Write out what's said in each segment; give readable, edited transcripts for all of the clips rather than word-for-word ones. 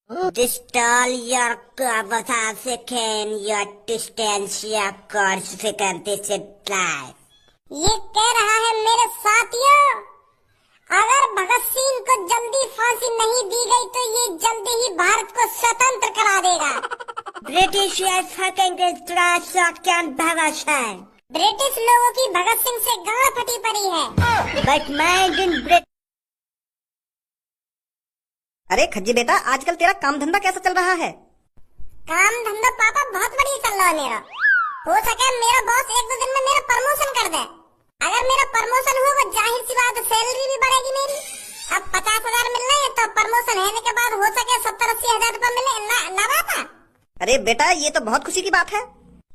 Distal your conversation, your distance, your life. ये कह रहा है मेरे साथियों, अगर भगत सिंह को जल्दी फांसी नहीं दी गई तो ये जल्दी ही भारत को स्वतंत्र करा देगा। ब्रिटिश ब्रिटिश लोगों की भगत सिंह से गांड फटी पड़ी है। बट मैं अरे खज्जी बेटा, आजकल तेरा काम धंधा कैसा चल रहा है? काम धंधा पापा बहुत बढ़िया चल रहा है मेरा। हो सके मेरा बॉस एक दो दिन में मेरा प्रमोशन कर दे। अगर मेरा प्रमोशन होगा जाहिर सी बात सैलरी भी बढ़ेगी मेरी। अब 50,000 मिल रही है तो प्रमोशन होने के बाद हो सके 70-80 हजार रुपए मिले ना बाता। अरे बेटा, ये तो बहुत खुशी की बात है।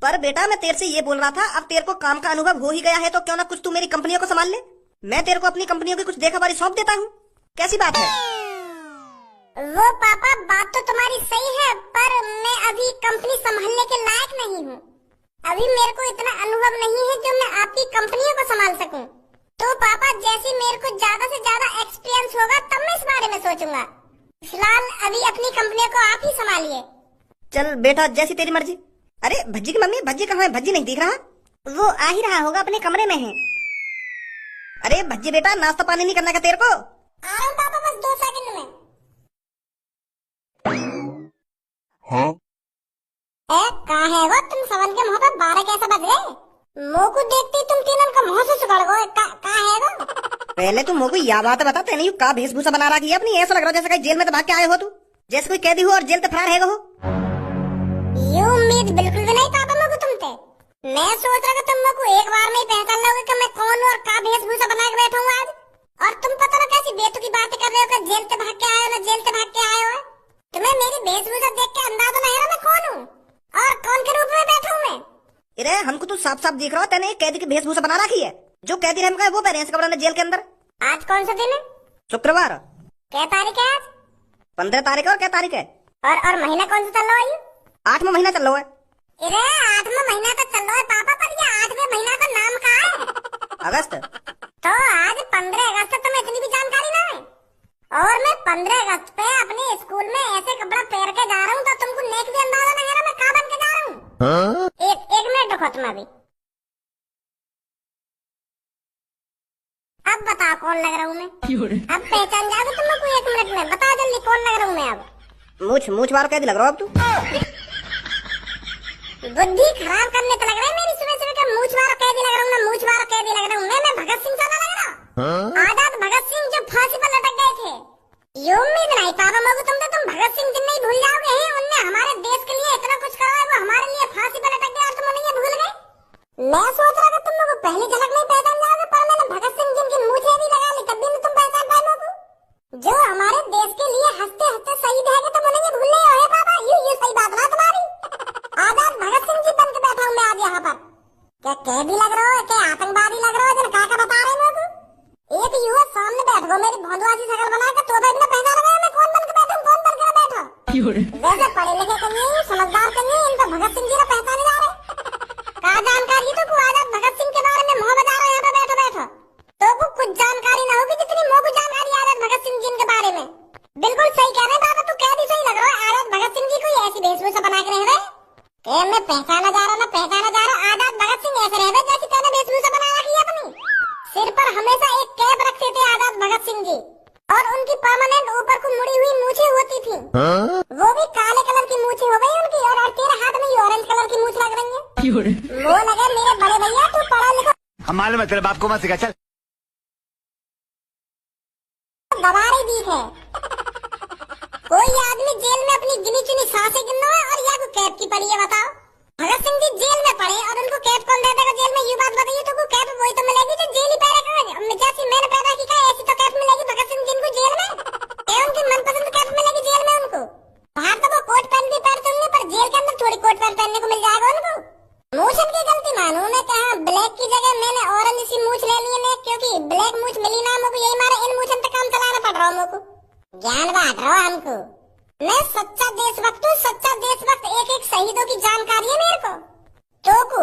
पर बेटा, मैं तेरे से ये बोल रहा था, अब तेरे को काम का अनुभव हो ही गया है तो क्यों ना कुछ तू मेरी कंपनियों को संभाल ले। मैं तेरे को अपनी कंपनियों की कुछ देखाबारी सौंप देता हूँ। कैसी बात है? वो पापा बात तो तुम्हारी सही है, पर मैं अभी कंपनी संभालने के लायक नहीं हूँ। अभी मेरे को इतना अनुभव नहीं है जो मैं आपकी कंपनियों को संभाल सकूं। तो पापा जैसे मेरे को ज्यादा से ज्यादा एक्सपीरियंस होगा तब मैं इस बारे में सोचूंगा। फिलहाल अभी अपनी कंपनियों को आप ही संभालिए। चल बेटा, जैसी तेरी मर्जी। अरे भज्जी की मम्मी, भज्जी कहाँ है? भज्जी नहीं दिख रहा। वो आ ही रहा होगा, अपने कमरे में है। अरे भज्जी बेटा, नाश्ता पानी नहीं करना क्या तेरे को? आ रहा हूँ पापा, बस 2 सेकंड में। हाँ? कहाँ है वो? तुम सवन के मुँह पे 12 कैसे बज गए? मुँह को देखते तुम तीनों का मुँह से सुगड़ गए। कहाँ है वो? पहले तुम मुँह को यह बात बता, तेने यू का भेषभूषा बना रखी है अपनी। ऐसा लग रहा है जैसे कहीं जेल में तो भाग के आए हो तू, जैसे कोई कैदी हो और जेल से फरार है हो। ये उम्मीद बिल्कुल भी नहीं पापा मुझको तुमसे। मैं सोच रहा था तुम मुझको एक बार में ही पहचान लोगे कि मैं कौन हूँ और का भेषभूषा बना के बैठा हूँ आज। और तुम पता ना कैसी बेतुकी बातें कर रहे हो कि जेल से भाग के आए हो ना जेल से भाग के आए हो। तुम्हें मेरी वेशभूषा देख के अंदाजा नहीं है मैं कौन हूँ और कौन के रूप में बैठा हूँ मैं। अरे हमको तो साफ साफ दिख रहा है, तेने एक कैदी की वेशभूषा बना रखी है। जो कैदी रहने का है वो पहने कपड़ा ने जेल के अंदर। आज कौन सा दिन है? शुक्रवार। क्या तारीख है आज? 15 तारीख है। और क्या तारीख है? और महीना कौन सा चल रहा है? 8वां महीना चल रहा है। अरे 8वां महीना तो चल रहा है पापा, पर ये 8वें महीना का नाम क्या है? अगस्त। तो आज 15 अगस्त तुम्हें इतनी भी जानकारी ना है। और मैं 15 अगस्त पे अपने स्कूल में ऐसे कपड़ा पहन के जा रहा हूँ तो तुमको नेक भी अंदाजा नहीं है ना मैं कहाँ बन के जा रहा हूँ। हाँ? एक मिनट रखो तुम अभी। अब बताओ कौन लग रहा हूँ मैं? अब पहचान जाओगे तुम लोग को 1 मिनट में। बताओ जल्दी कौन लग रहा हूँ मैं अब? मूछ मारो कैदी लग रहा हो अब तू। बुद्धि खराब करने तो लग रहा है मेरी। सुबह सुबह का मूछ मारो कैदी लग रहा हूँ ना, मूछ मारो कैदी लग रहा हूँ मैं भगत सिंह साला लग रहा हूँ। हाँ? आजाद भगत सिंह जो फांसी पर लटक गए थे। ये उम्मीद नहीं पापा मुझको तुम भगत सिंह जी नहीं भूल जाओगे हैं। उनने हमारे देश के लिए इतना कुछ करा है, वो हमारे लिए फांसी पर लटक गए और तुम उन्हें ये भूल गए। मैं सोच रहा था तुम लोग पहली झलक में पहचान जाओगे, पर मैंने भगत सिंह जी की मूछें भी लगा ली तब भी तुम पहचान पाए मुझको। जो हमारे देश के लिए हंसते हंसते शहीद है तुम उन्हें ये भूल रहे हो पापा। ये सही बात ना तुम्हारी। आजाद भगत सिंह जी बन के बैठा हूँ मैं आज यहाँ पर। क्या कैदी लग रहा हो, क्या आतंकवादी लग रहा हो? जिन का बता रहे हो एक युवा सामने बैठ गो मेरी भोंदवासी शकल बना के तो भी पहचान लगा मैं कौन बन के बैठा हूँ, कौन बन के बैठा। वैसे पढ़े लिखे कहीं समझदार कहीं इनको भगत सिंह जी ने पहचाने जा रहे। कहा जानकारी तो आजाद भगत सिंह के बारे में मुँह बजा रहे यहाँ पे बैठो बैठो। तो कुछ जानकारी ना होगी जितनी मुँह को जानकारी आजाद भगत सिंह जी के बारे में। बिल्कुल सही कह रहे हैं बाबा, तू कैदी सही लग रहा है। आजाद भगत सिंह जी को ऐसी वेशभूषा बना के रह रहे मैं पहचाना जा रहा आजाद भगत सिंह ऐसे रह जैसी तेने वेशभूषा बना रखी है अपनी। सिर पर हमेशा एक कैप रखते थे आजाद भगत सिंह जी और उनकी परमानेंट ऊपर को मुड़ी हुई मूछें होती थी। हाँ? वो भी काले कलर की मूछें हो गई उनकी और तेरे हाथ में ऑरेंज कलर की मूछ लग रही है। वो लगे मेरे बड़े भैया तू पढ़ा लिखा हम मालूम है, तेरे बाप को मत सिखा। चल गवारी दी है। कोई आदमी जेल में अपनी गिनी चुनी सांसें गिनना है और या को कैप की पड़ी है बताओ। भगत सिंह जी जेल में पड़े और उनको कैप कौन दे देगा जेल में? ये बात बताइए तो कैप वही तो मिलेगी जो जेल ही पहले करेगा। जैसी मैंने पैदा की ऐसी तो कैप मिलेगी भगत सिंह जी को जेल में। उनकी मनपसंद कैप मिलेगी जेल में उनको। बाहर तो वो कोट पैंट भी पहनते होंगे पर जेल के अंदर थोड़ी कोट पैंट पहनने को मिल जाएगा उनको। मूछ की गलती मानो ने कहा ब्लैक की जगह मैंने ऑरेंज सी मूछ ले ली है क्योंकि ब्लैक मूछ मिली ना मुझको, यही मारे इन मूछन पे काम चलाना पड़ रहा है मुझको। ज्ञान बांट रहा हूँ हमको। मैं सच्चा देशभक्त हूँ, सच्चा देशभक्त। एक एक शहीदों की जानकारी है मेरे को। तोकू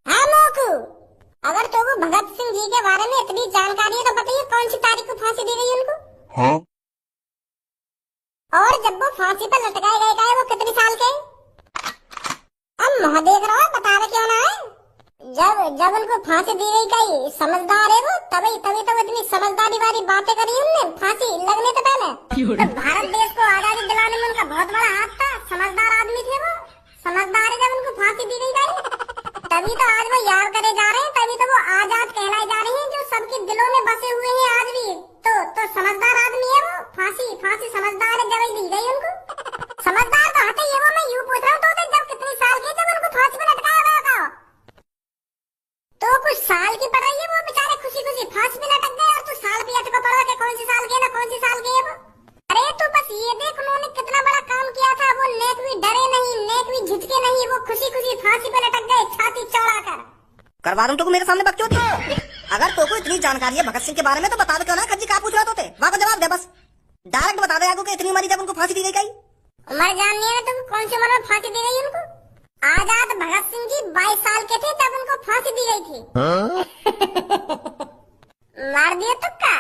हाँ मोकू, अगर तोकू भगत सिंह जी के बारे में इतनी जानकारी है तो बताइए कौन सी तारीख को फांसी दी गई उनको? हाँ? और जब वो फांसी पर लटकाए गए का है वो कितने साल के? अब मुँह देख रहा है, बता रहे क्यों ना है? जब उनको फांसी दी गई कही समझदार है वो, तभी तभी तो इतनी समझदारी वाली बातें करी उनने फांसी लगने से पहले। तो भारत देश को आजादी दिलाने में उनका बहुत बड़ा हाथ था, समझदार आदमी थे वो। समझदार है जब उनको फांसी दी गई तभी तो आज वो याद करे जा रहे हैं, तभी तो वो आजाद कहलाए जा रहे हैं, जो सबके दिलों में बसे हुए हैं आज भी। तो समझदार आदमी है वो। फांसी समझदार है जब दी गई उनको। समझदार तो हटे ये वो, मैं यूं पूछ रहा हूँ तो जब कितने साल के जब उनको फांसी पर लटकाया गया था तो कुछ साल की पड़ रही है वो, बेचारे खुशी खुशी फांसी पे लटक गए और तू साल भी अटका पड़ा कि कौन सी साल के ना कौन सी साल के है वो। अरे तू बस ये देख उन्होंने कितना बड़ा काम किया था, वो नेक भी डरे नहीं, नेक भी झिझके नहीं, वो खुशी खुशी फांसी पे लटक गए छाती चौड़ाकर। करवा दूं तो मेरे सामने बकचोद होती। अगर तो कोई इतनी जानकारी है भगत सिंह के बारे में तो बता दो, क्यों ना कज्जी का पूछ रहा होते वहां को जवाब दे, बस डायरेक्ट बता दे आगो कि इतनी उम्र जब उनको फांसी दी गई कहीं। उम्र जाननी है तुम, कौन सी उम्र में फांसी दी गई उनको? आजाद भगत सिंह जी 22 साल के थे तब उनको फांसी दी गई थी। मार दिया तुक्का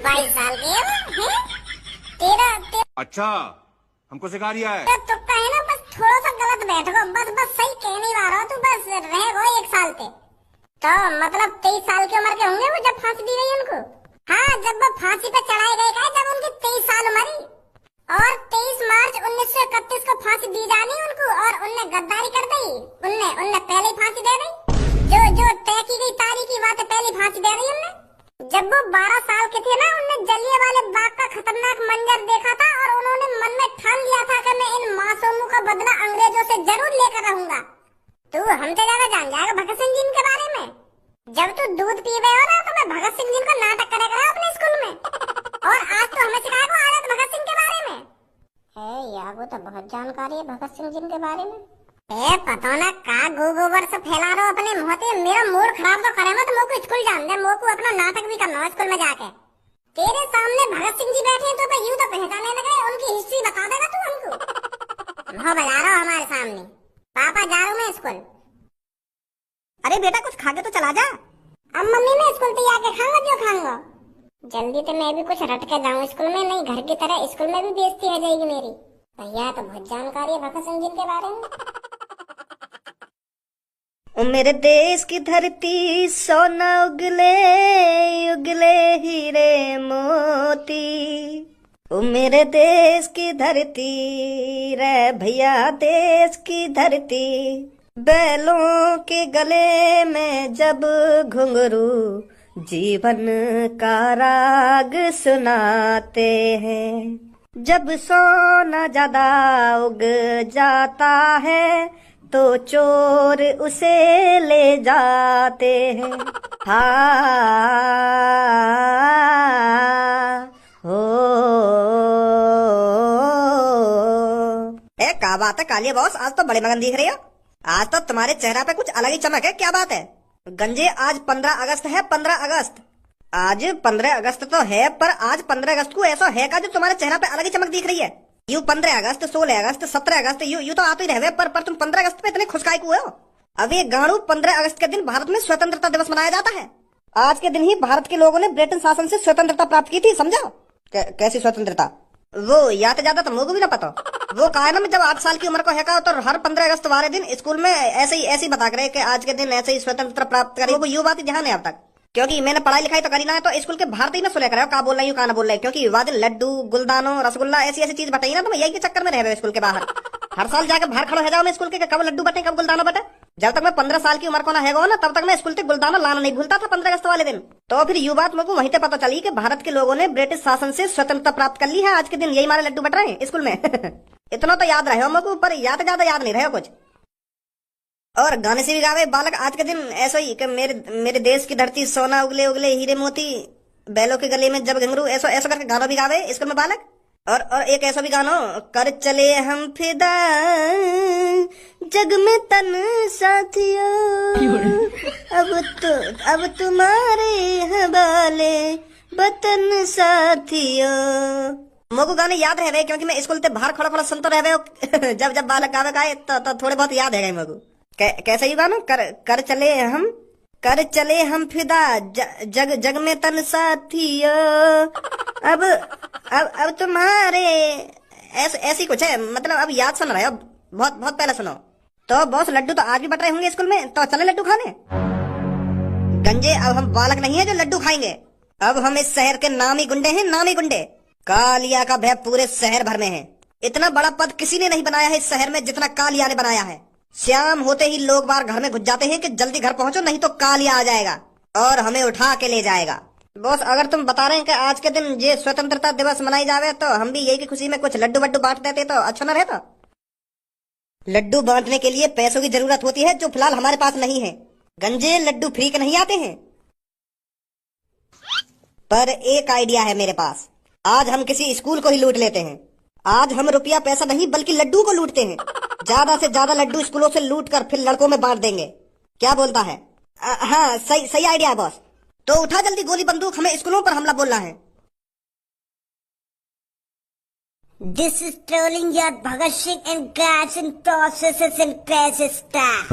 22 साल के है? तेरा अच्छा हमको सिखा रिया है। तुक्का है ना, बस थोड़ा सा गलत बैठो, बस सही कह नहीं पा रहा तू, बस रह गो 1 साल पे। तो मतलब 23 साल की उम्र के होंगे वो जब फांसी दी गई उनको। हाँ, जब वो फांसी पे चढ़ाए गए थे जब उनकी 23 साल उम्र और 23 मार्च 1931 को फांसी दी जानी उनको, और उनने गद्दारी कर दी। उनने पहले फांसी दे दी, जो तय की गई तारीख की बात पहले फांसी दे दी उनने। जब वो 12 साल के थे ना, उनने जलियांवाले बाग का खतरनाक मंजर देखा था और उन्होंने मन में ठान लिया था कि मैं इन मासूमों का बदला अंग्रेजों से जरूर लेकर रहूंगा। तू हमसे ज्यादा जान जाएगा भगत सिंह जी के बारे में। जब तू दूध पी गए हो ना तो मैं भगत सिंह जी का नाटक करेगा अपने स्कूल में, और आज तो हमें सिखाएगा आजाद भगत सिंह के बारे में। यार वो तो बहुत जानकारी है भगत सिंह जी के बारे में। पता ना का गोबर से फैला रहा अपने मुंह पे, मेरा मूड खराब तो करे मत। मोको स्कूल जान दे, मोको अपना नाटक भी करना है स्कूल में जाके। तेरे सामने भगत सिंह जी बैठे हैं तो भाई यूं तो पहचाने लगे, उनकी हिस्ट्री बता देगा तू हमको। हाँ बजा रहा हमारे सामने, पापा जा रहा हूँ मैं स्कूल। अरे बेटा कुछ खा के तो चला जा। अब मम्मी मैं स्कूल पे आके खाऊंगा, जो खाऊंगा। जल्दी तो मैं भी कुछ रट के जाऊँ स्कूल में, नहीं घर की तरह स्कूल में भी बेइज्जती हो जाएगी मेरी। भैया तो बहुत जानकारी है भगत सिंह जी के बारे में। ओ मेरे देश की धरती सोना उगले उगले हीरे मोती, ओ मेरे देश की धरती रे भैया देश की धरती, बैलों के गले में जब घुंघरू जीवन का राग सुनाते हैं, जब सोना ज्यादा उग जाता है तो चोर उसे ले जाते हैं। हाँ हो क्या बात है कालिया बॉस, आज तो बड़े मगन दिख रही हो। आज तो तुम्हारे चेहरा पे कुछ अलग ही चमक है, क्या बात है? गंजे आज 15 अगस्त है, 15 अगस्त। आज 15 अगस्त तो है, पर आज 15 अगस्त को ऐसा है का जो तुम्हारे चेहरा पे अलग ही चमक दिख रही है। You 15 August 16 August 17 August you तो आते ही रहे, पर तुम 15 अगस्त पे इतने खुशकाई को हो। अब ये गाड़ू 15 अगस्त के दिन भारत में स्वतंत्रता दिवस मनाया जाता है। आज के दिन ही भारत के लोगों ने ब्रिटेन शासन से स्वतंत्रता प्राप्त की थी, समझा? कैसी स्वतंत्रता? वो याद ज्यादा तो मुझको भी ना पता। वो कहा ना, जब 8 साल की उम्र को है का तो हर 15 अगस्त वाले दिन स्कूल में ऐसे ही बता करे कि आज के दिन ऐसे ही स्वतंत्रता प्राप्त करी। वो यू बात ध्यान है अब तक, क्योंकि मैंने पढ़ाई लिखाई तो करी ना है, तो स्कूल के बाहर ही ना सुले करे का बोल रही हूँ का ना बोल रही, क्योंकि वादे लड्डू गुलदानो रसगुल्ला ऐसी चीज बताई ना, तो मैं यही के चक्कर में रह स्कूल के बाहर। हर साल जाकर बाहर खड़ा हो जाओ मैं स्कूल के, कब लड्डू बटे कब गुलदानो बटे। जब तक मैं 15 साल की उम्र को ना है ना तब तक मैं स्कूल से गुलदाना लाना नहीं भूलता था 15 अगस्त वाले दिन। तो फिर यू बात मुझको वहीं से पता चली कि भारत के लोगों ने ब्रिटिश शासन से स्वतंत्रता प्राप्त कर ली है। आज के दिन यही हमारे लड्डू बट रहे हैं स्कूल में। इतना तो याद रहे हो मुझको, पर ज्यादा याद नहीं रहे कुछ। और गाने से भी गावे बालक आज के दिन ऐसा ही कि मेरे देश की धरती सोना उगले उगले हीरे मोती, बैलों के गले में जब घुंघरू, ऐसा करके गाना भी गावे स्कूल में बालक। और एक ऐसा भी गानो, कर चले हम फिदा जग में तन साथियों, अब तुम्हारे हवाले वतन साथियों। मुझको गाने याद रहे क्योंकि मैं स्कूल से बाहर खड़ा सुनता रहे। जब बालक गावे गाए तो थोड़े बहुत याद है मुझको। कैसे ही गानो, कर चले हम फिदा जग में तन साथियों, अब तुम्हारे ऐसी कुछ है, मतलब अब याद सुन रहे हो, बहुत बहुत पहले सुनो। तो बॉस लड्डू तो आज भी बट रहे होंगे स्कूल में, तो चले लड्डू खाने। गंजे अब हम बालक नहीं है जो लड्डू खाएंगे, अब हम इस शहर के नामी गुंडे हैं, नामी गुंडे। कालिया का भय पूरे शहर भर में है। इतना बड़ा पद किसी ने नहीं बनाया है इस शहर में जितना कालिया ने बनाया है। शाम होते ही लोग बाहर घर में घुस जाते हैं कि जल्दी घर पहुंचो नहीं तो कालिया आ जाएगा और हमें उठा के ले जाएगा। बॉस अगर तुम बता रहे हैं कि आज के दिन ये स्वतंत्रता दिवस मनाई जावे तो हम भी यही की खुशी में कुछ लड्डू वड्डू बांट देते तो अच्छा न रहता। लड्डू बांटने के लिए पैसों की जरूरत होती है जो फिलहाल हमारे पास नहीं है। गंजे लड्डू फ्री के नहीं आते हैं। पर एक आइडिया है मेरे पास, आज हम किसी स्कूल को ही लूट लेते हैं। आज हम रुपया पैसा नहीं बल्कि लड्डू को लूटते हैं। ज्यादा से ज्यादा लड्डू स्कूलों से लूट कर फिर लड़कों में बांट देंगे। क्या बोलता है? हाँ सही आइडिया है बॉस। तो उठा जल्दी गोली बंदूक, हमें स्कूलों पर हमला बोलना है। This is trolling your Bhagat Singh and guys and processes and crashes stuff.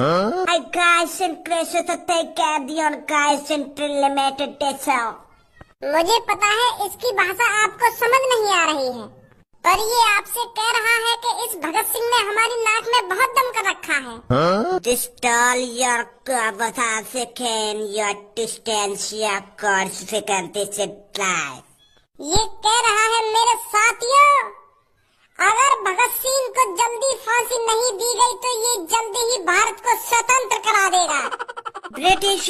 I guys and crashes to take care of your guys and limited itself. मुझे पता है इसकी भाषा आपको समझ नहीं आ रही है, पर ये आपसे कह रहा है कि इस भगत सिंह ने हमारी नाक में बहुत दम कर रखा है। Distill your conversation, your distance, your consequences life. ये कह रहा है मेरे साथियों, अगर भगत सिंह को जल्दी फांसी नहीं दी गई तो ये जल्दी ही भारत को स्वतंत्र करा देगा। ब्रिटिश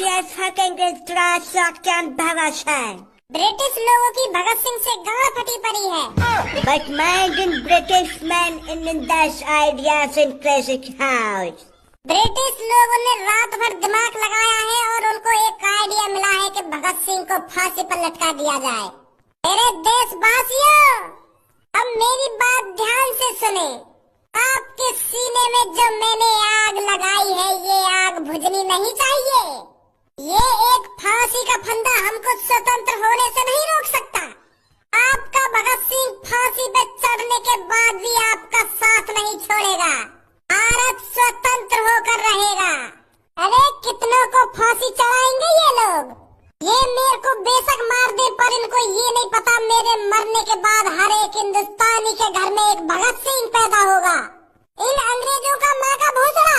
ब्रिटिश लोगों की भगत सिंह से गांड फटी पड़ी है। But imagine British men in this ideas in classic house. British लोगों ने रात भर दिमाग लगाया है और उनको एक आइडिया मिला है कि भगत सिंह को फांसी पर लटका दिया जाए। मेरे देशवासियों, अब मेरी बात ध्यान से सुने। आपके सीने में जो मैंने आग लगाई है ये आग बुझनी नहीं चाहिए। ये एक फांसी का फंदा हमको स्वतंत्र होने से नहीं रोक सकता। आपका भगत सिंह फांसी पे चढ़ने के बाद भी आपका साथ नहीं छोड़ेगा। भारत स्वतंत्र होकर रहेगा। अरे कितनों को फांसी चढ़ाएंगे ये लोग। ये मेरे को बेशक मार दे पर इनको ये नहीं पता मेरे मरने के बाद हर एक हिंदुस्तानी के घर में एक भगत सिंह पैदा होगा। इन अंग्रेजों का माँ का भोसड़ा।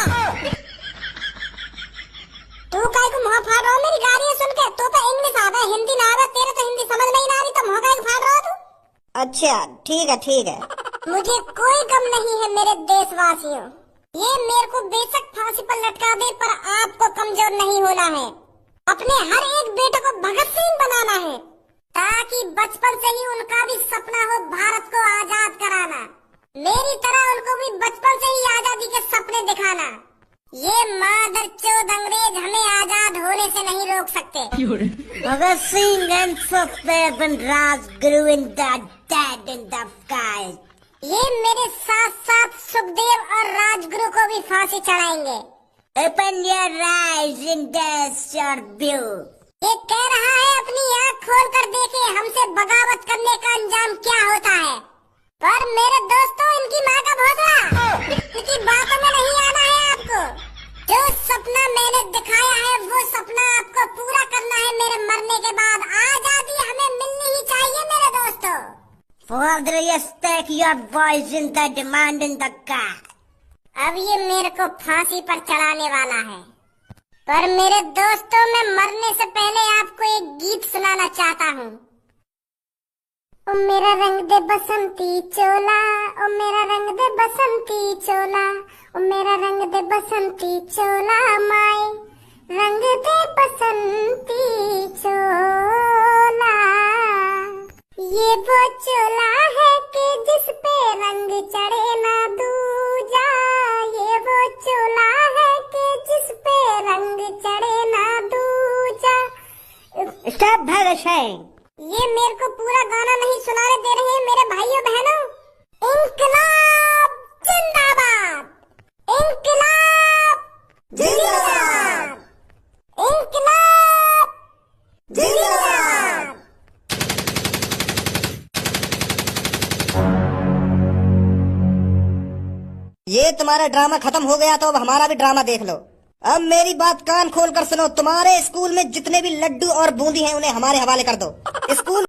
तू काय को मुँह फाड़ रहा हो मेरी गाड़ी सुन के? तो इंग्लिश आता है, हिंदी ना आता। तेरे तो हिंदी समझ नहीं आ रही तो मुँह काय को फाड़ रहा हो तू? अच्छा ठीक है। मुझे कोई गम नहीं है मेरे देशवासियों। ये मेरे को बेशक फांसी पर लटका दे पर आपको कमजोर नहीं होना है। अपने हर एक बेटे को भगत सिंह बनाना है ताकि बचपन से ही उनका भी सपना हो भारत को आजाद कराना। मेरी तरह उनको भी बचपन से ही आजादी के सपने दिखाना। ये मादरचोद अंग्रेज हमें आजाद होने से नहीं रोक सकते। Bhagat Singh and Sukhdev and Rajguru in the dead in the sky. ये मेरे साथ साथ सुखदेव और राजगुरु को भी फांसी चढ़ाएंगे। Open your eyes and that's your view. ये कह रहा है अपनी आँख खोल कर देखे हमसे बगावत करने का अंजाम क्या होता है। पर मेरे दोस्तों इनकी माँ का भोसड़ा, इनकी बातों में नहीं आना है आपको। जो सपना मैंने दिखाया है वो सपना आपको पूरा करना है मेरे मरने के बाद। आजादी हमें मिलनी ही चाहिए मेरे दोस्तों। For the respect your voice in the demand in the car. अब ये मेरे को फांसी पर चढ़ाने वाला है, पर मेरे दोस्तों मैं मरने से पहले आपको एक गीत सुनाना चाहता हूँ। ओ मेरा रंग दे बसंती चोला, ओ मेरा रंग दे बसंती चोला, ओ मेरा रंग दे बसंती चोला माए, रंग दे बसंती चोला। ये वो चोला है कि जिस पे रंग चढ़े ना दूजा। ये वो चोला है कि जिस पे रंग चढ़े ना दूजा। स्टॉप भगत सिंह। ये मेरे को पूरा गाना नहीं सुनाने दे रहे हैं मेरे भाइयों बहनों। इंकलाब जिंदाबाद, इंकलाब जिंदाबाद, इंकलाब जिंदाबाद। ये तुम्हारा ड्रामा खत्म हो गया तो अब हमारा भी ड्रामा देख लो। अब मेरी बात कान खोल कर सुनो। तुम्हारे स्कूल में जितने भी लड्डू और बूंदी हैं उन्हें हमारे हवाले कर दो। स्कूल